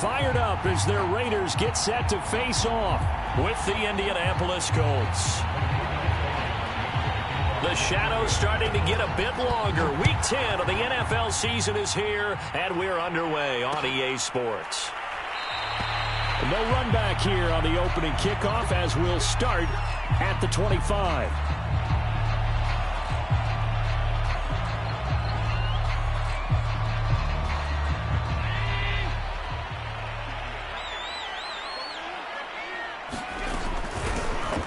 fired up as their Raiders get set to face off with the Indianapolis Colts. The shadows starting to get a bit longer. Week 10 of the NFL season is here, and we're underway on EA Sports. No run back here on the opening kickoff as we'll start at the 25.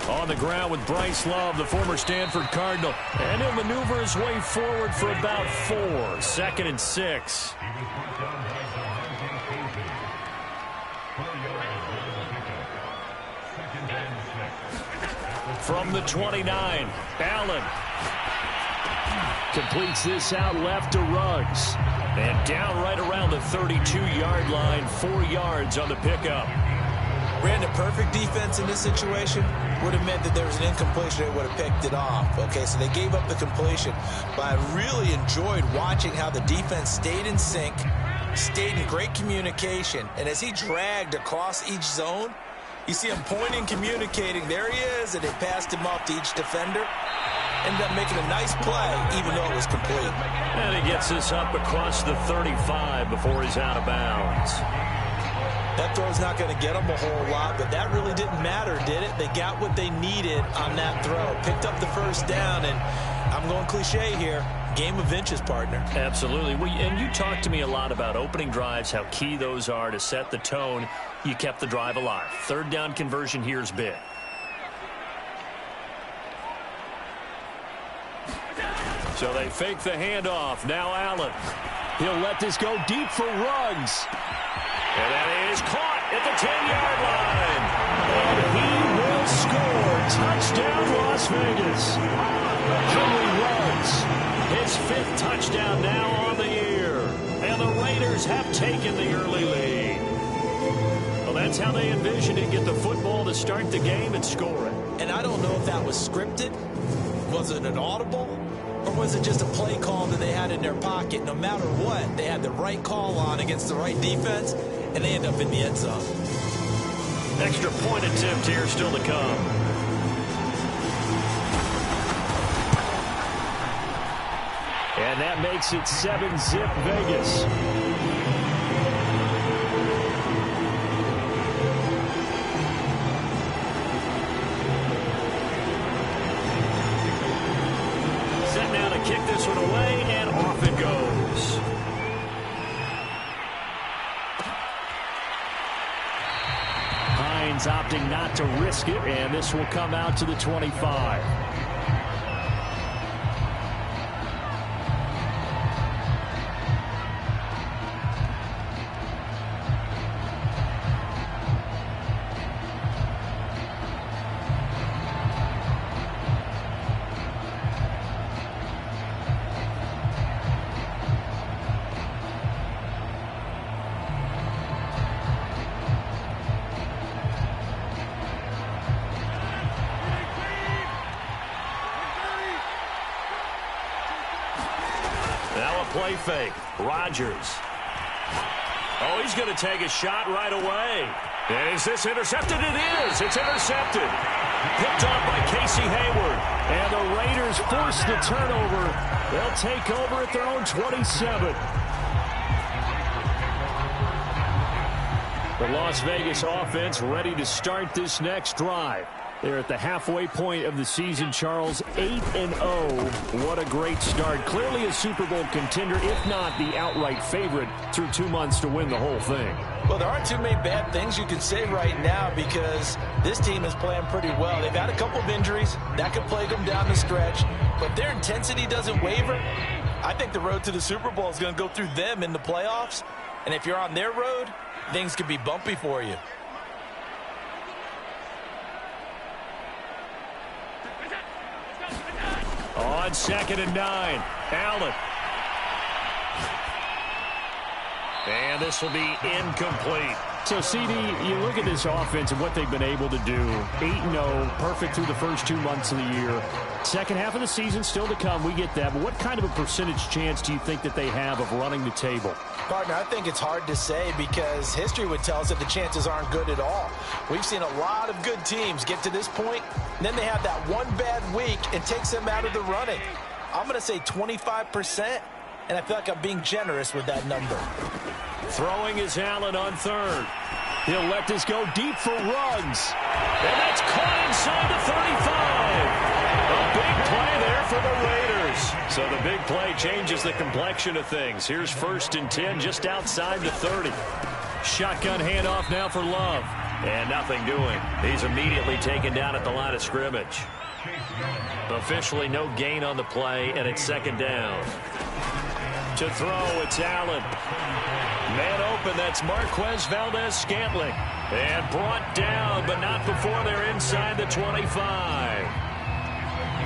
On the ground with Bryce Love, the former Stanford Cardinal. And he'll maneuver his way forward for about 4. 2nd and 6. From the 29, Allen completes this out left to Ruggs. And down right around the 32-yard line, 4 yards on the pickup. Brandon, perfect defense in this situation would have meant that there was an incompletion. They would have picked it off. Okay, so they gave up the completion. But I really enjoyed watching how the defense stayed in sync, stayed in great communication. And as he dragged across each zone, you see him pointing, communicating. There he is, and they passed him off to each defender. Ended up making a nice play, even though it was complete. And he gets this up across the 35 before he's out of bounds. That throw's not going to get them a whole lot, but that really didn't matter, did it? They got what they needed on that throw. Picked up the first down, and I'm going cliche here. Game of inches, partner. Absolutely. Well, and you talked to me a lot about opening drives, how key those are to set the tone. You kept the drive alive. 3rd down conversion here is big. So they fake the handoff. Now Allen. He'll let this go deep for Ruggs. And that is caught at the 10-yard line. And he will score. Touchdown, Las Vegas. Henry Ruggs, his 5th touchdown now on the year. And the Raiders have taken the early lead. Well, that's how they envisioned it. Get the football to start the game and score it. And I don't know if that was scripted. Was it an audible? Or was it just a play call that they had in their pocket? No matter what, they had the right call on against the right defense, and they end up in the end zone. Extra point attempt here still to come. And that makes it 7-zip Vegas. Set now to kick this one away, and off it goes. Hines opting not to risk it, and this will come out to the 25. Now a play fake. Rodgers. Oh, he's going to take a shot right away. And is this intercepted? It is. It's intercepted. Picked off by Casey Hayward. And the Raiders force the turnover. They'll take over at their own 27. The Las Vegas offense ready to start this next drive. They're at the halfway point of the season, Charles. 8-0. What a great start. Clearly a Super Bowl contender, if not the outright favorite, through 2 months to win the whole thing. Well, there aren't too many bad things you can say right now because this team is playing pretty well. They've had a couple of injuries. That could plague them down the stretch. But their intensity doesn't waver. I think the road to the Super Bowl is going to go through them in the playoffs. And if you're on their road, things could be bumpy for you. On 2nd and 9, Allen. And this will be incomplete. So, CD, you look at this offense and what they've been able to do. 8-0, perfect through the first 2 months of the year. Second half of the season still to come. We get that. But what kind of a percentage chance do you think that they have of running the table? Partner, I think it's hard to say because history would tell us that the chances aren't good at all. We've seen a lot of good teams get to this point, and then they have that one bad week and takes them out of the running. I'm going to say 25%, and I feel like I'm being generous with that number. Throwing is Allen on third. He'll let this go deep for Ruggs. And that's caught inside the 35. A big play there for the Raiders. So the big play changes the complexion of things. Here's 1st and 10 just outside the 30. Shotgun handoff now for Love. And nothing doing. He's immediately taken down at the line of scrimmage. Officially no gain on the play, and it's 2nd down. To throw, it's Allen. Man open, that's Marquez Valdez-Scantling. And brought down, but not before they're inside the 25.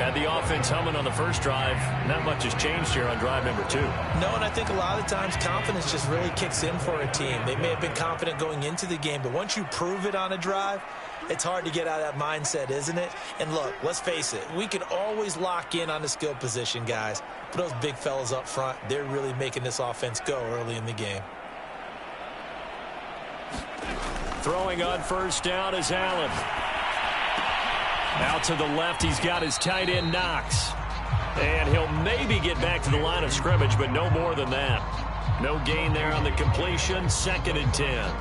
Had the offense humming on the first drive. Not much has changed here on drive number 2. No, and I think a lot of times confidence just really kicks in for a team. They may have been confident going into the game, but once you prove it on a drive, it's hard to get out of that mindset, isn't it? And look, let's face it, we can always lock in on the skill position, guys. But those big fellas up front, they're really making this offense go early in the game. Throwing on 1st down is Allen. Out to the left, he's got his tight end Knox. And he'll maybe get back to the line of scrimmage, but no more than that. No gain there on the completion, 2nd and 10.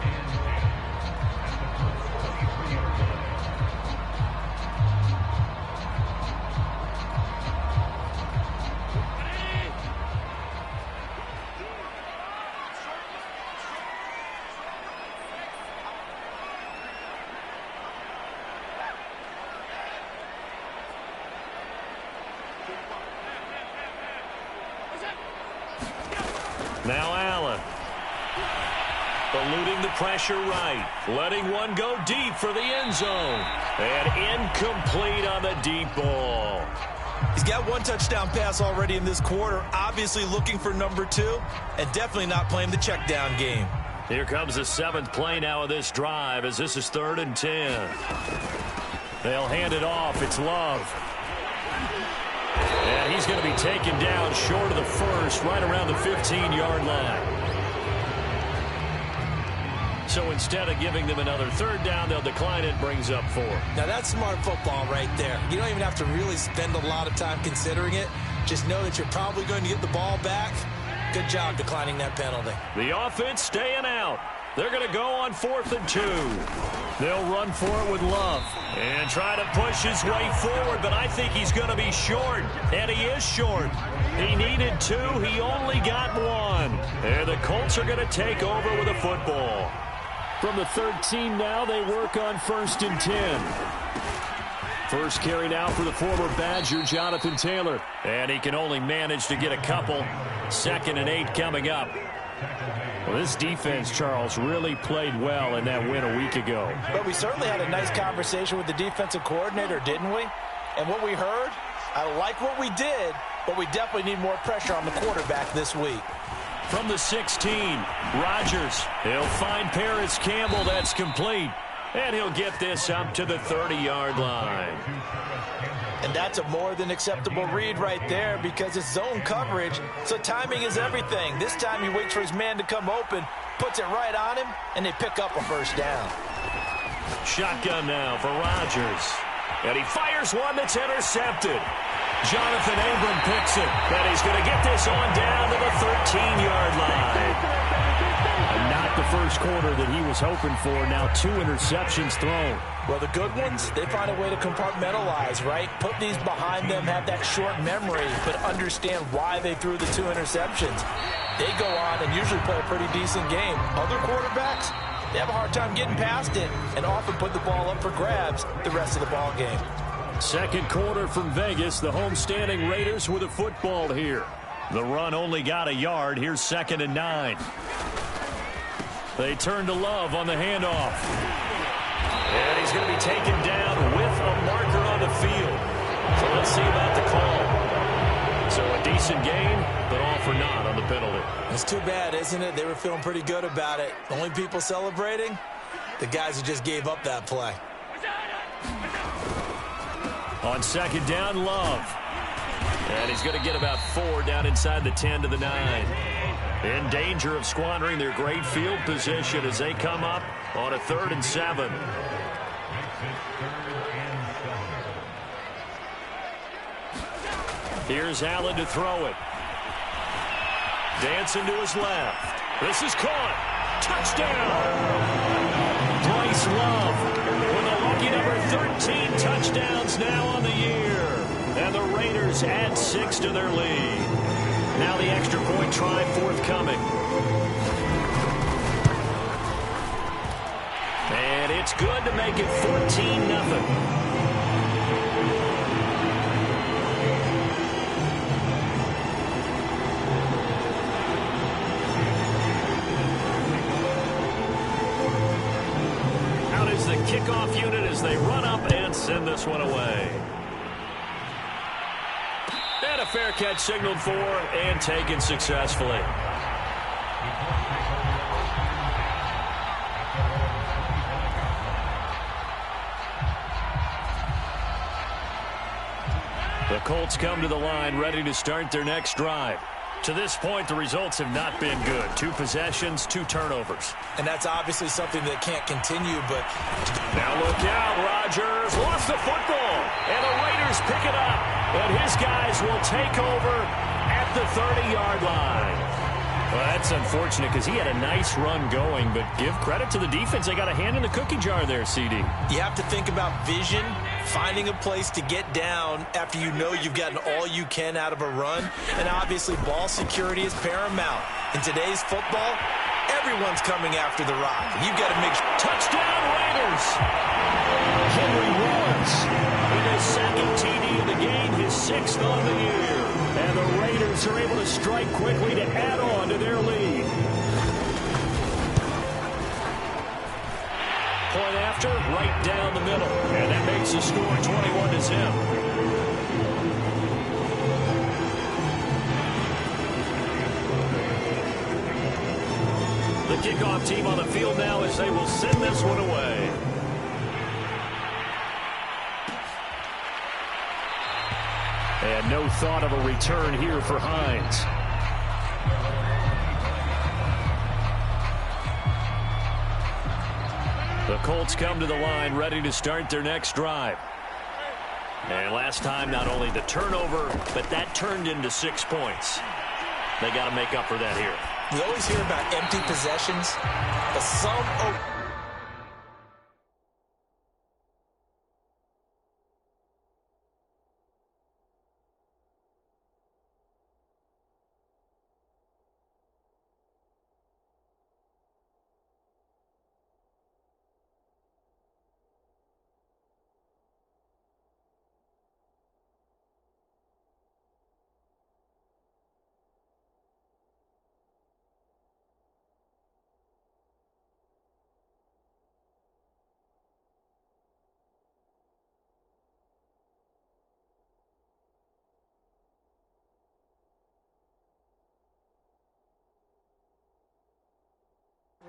Now Allen. Eluding the pressure right. Letting one go deep for the end zone. And incomplete on the deep ball. He's got 1 touchdown pass already in this quarter. Obviously looking for number 2. And definitely not playing the check down game. Here comes the 7th play now of this drive as this is 3rd and 10. They'll hand it off. It's Love. And he's going to be taken down short of the first, right around the 15-yard line. So instead of giving them another 3rd down, they'll decline it, brings up 4. Now that's smart football right there. You don't even have to really spend a lot of time considering it. Just know that you're probably going to get the ball back. Good job declining that penalty. The offense staying out. They're going to go on 4th and 2. They'll run for it with Love and try to push his way forward, but I think he's going to be short, and he is short. He needed 2. He only got 1. And the Colts are going to take over with a football. From the 13 now, they work on 1st and 10. First carry now for the former Badger, Jonathan Taylor. And he can only manage to get a couple. 2nd and 8 coming up. Well, this defense, Charles, really played well in that win a week ago. But we certainly had a nice conversation with the defensive coordinator, didn't we? And what we heard, I like what we did, but we definitely need more pressure on the quarterback this week. From the 16, Rodgers. He'll find Paris Campbell. That's complete. And he'll get this up to the 30-yard line. And that's a more than acceptable read right there because it's zone coverage, so timing is everything. This time he waits for his man to come open, puts it right on him, and they pick up a 1st down. Shotgun now for Rodgers. And he fires one that's intercepted. Jonathan Abram picks it, and he's going to get this on down to the 13-yard line. And not the first quarter that he was hoping for. Now 2 interceptions thrown. Well, the good ones, they find a way to compartmentalize, right? Put these behind them, have that short memory, but understand why they threw the 2 interceptions. They go on and usually play a pretty decent game. Other quarterbacks, they have a hard time getting past it and often put the ball up for grabs the rest of the ball game. 2nd quarter from Vegas. The homestanding Raiders with a football here. The run only got a yard. Here's 2nd and 9. They turn to Love on the handoff. And he's going to be taken down with a marker on the field. So let's see about the call. So a decent gain, but all for naught on the penalty. It's too bad, isn't it? They were feeling pretty good about it. The only people celebrating? The guys who just gave up that play. On second down, Love. And he's going to get about 4 down inside the 10 to the 9. In danger of squandering their great field position as they come up on a 3rd and 7. Here's Allen to throw it. Dancing to his left. This is caught. Touchdown! Bryce Love with a lucky number 13 touchdowns now on the year. And the Raiders add 6 to their lead. Now the extra point try forthcoming. And it's good to make it 14-0. The kickoff unit as they run up and send this one away. And a fair catch signaled for and taken successfully. The Colts come to the line ready to start their next drive. To this point, the results have not been good. 2 possessions, 2 turnovers. And that's obviously something that can't continue, but... Now look out, Rodgers lost the football, and the Raiders pick it up, and his guys will take over at the 30-yard line. Well, that's unfortunate because he had a nice run going, but give credit to the defense. They got a hand in the cookie jar there, CD. You have to think about vision, finding a place to get down after you know you've gotten all you can out of a run, and obviously ball security is paramount. In today's football, everyone's coming after the rock. You've got to make sure. Touchdown, Raiders! Henry Rollins with his 2nd TD of the game, his 6th on the year. And the Raiders are able to strike quickly to add on to their lead. Point after, right down the middle. And that makes the score 21-0. The kickoff team on the field now as they will send this one away. And no thought of a return here for Hines. The Colts come to the line ready to start their next drive. And last time, not only the turnover, but that turned into 6 points. They got to make up for that here. We always hear about empty possessions, but some...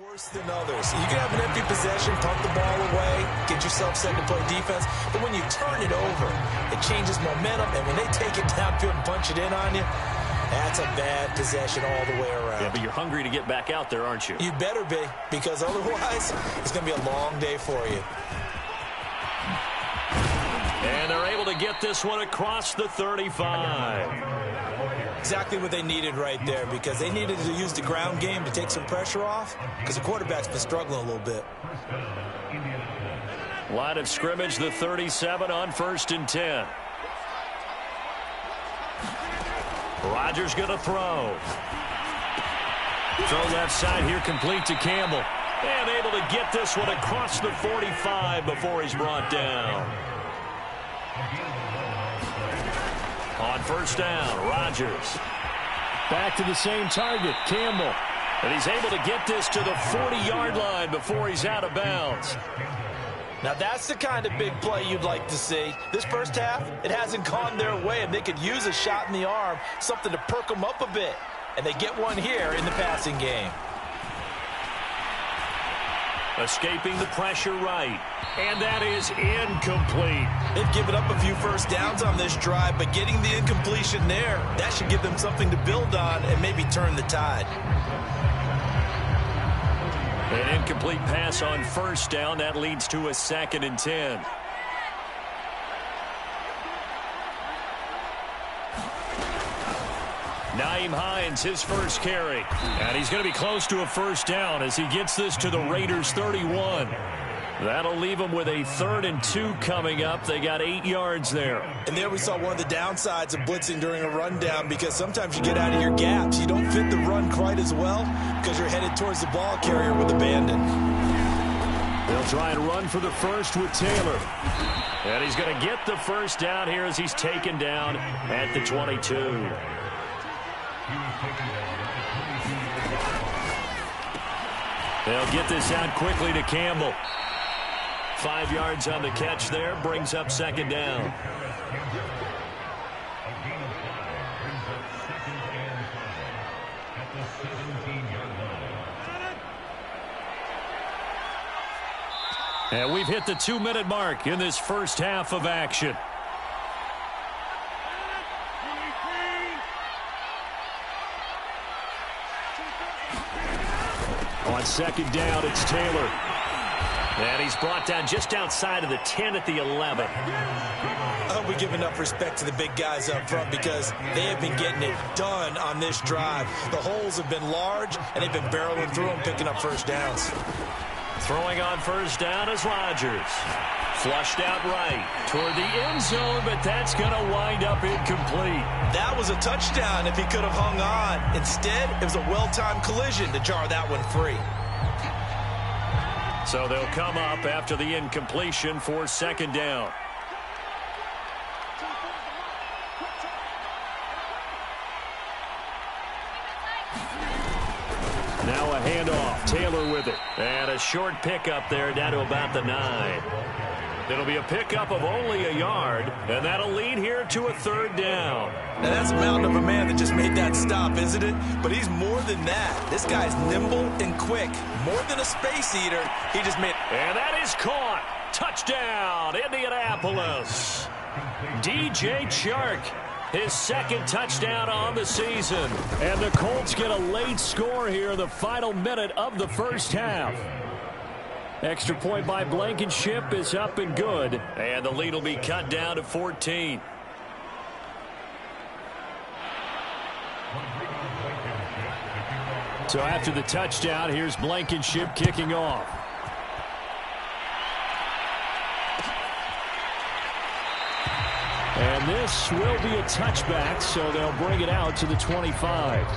worse than others. You can have an empty possession, pump the ball away, get yourself set to play defense, but when you turn it over, it changes momentum, and when they take it downfield and punch it in on you, that's a bad possession all the way around. Yeah, but you're hungry to get back out there, aren't you? You better be, because otherwise, it's going to be a long day for you. And they're able to get this one across the 35. Exactly what they needed right there, because they needed to use the ground game to take some pressure off, because the quarterback's been struggling a little bit. Line of scrimmage, the 37 on 1st and 10. Rodgers going to throw. Throw left side here, complete to Campbell. And able to get this one across the 45 before he's brought down. On 1st down, Rodgers. Back to the same target, Campbell. And he's able to get this to the 40-yard line before he's out of bounds. Now that's the kind of big play you'd like to see. This first half, it hasn't gone their way, and they could use a shot in the arm, something to perk them up a bit. And they get one here in the passing game. Escaping the pressure right. And that is incomplete. They've given up a few first downs on this drive, but getting the incompletion there, that should give them something to build on and maybe turn the tide. An incomplete pass on first down. That leads to a 2nd and 10. Nyheim Hines, his first carry. And he's going to be close to a first down as he gets this to the Raiders' 31. That'll leave them with a 3rd and 2 coming up. They got 8 yards there. And there we saw one of the downsides of blitzing during a rundown, because sometimes you get out of your gaps. You don't fit the run quite as well because you're headed towards the ball carrier with abandon. They'll try and run for the first with Taylor. And he's going to get the first down here as he's taken down at the 22. They'll get this out quickly to Campbell. 5 yards on the catch there, brings up 2nd down. And we've hit the 2-minute mark in this first half of action. On 2nd down, it's Taylor. And he's brought down just outside of the 10 at the 11. I hope we give enough respect to the big guys up front, because they have been getting it done on this drive. The holes have been large, and they've been barreling through them, picking up first downs. Throwing on first down is Rodgers. Flushed out right toward the end zone, but that's going to wind up incomplete. That was a touchdown if he could have hung on. Instead, it was a well-timed collision to jar that one free. So they'll come up after the incompletion for 2nd down. Now a handoff. Taylor with it. And a short pickup there down to about the 9. It'll be a pickup of only a yard, and that'll lead here to a 3rd down. Now that's a mountain of a man that just made that stop, isn't it? But he's more than that. This guy's nimble and quick. More than a space eater. He just made... And that is caught. Touchdown, Indianapolis. DJ Chark, his 2nd touchdown on the season. And the Colts get a late score here in the final minute of the first half. Extra point by Blankenship is up and good. And the lead will be cut down to 14. So after the touchdown, here's Blankenship kicking off. And this will be a touchback, so they'll bring it out to the 25.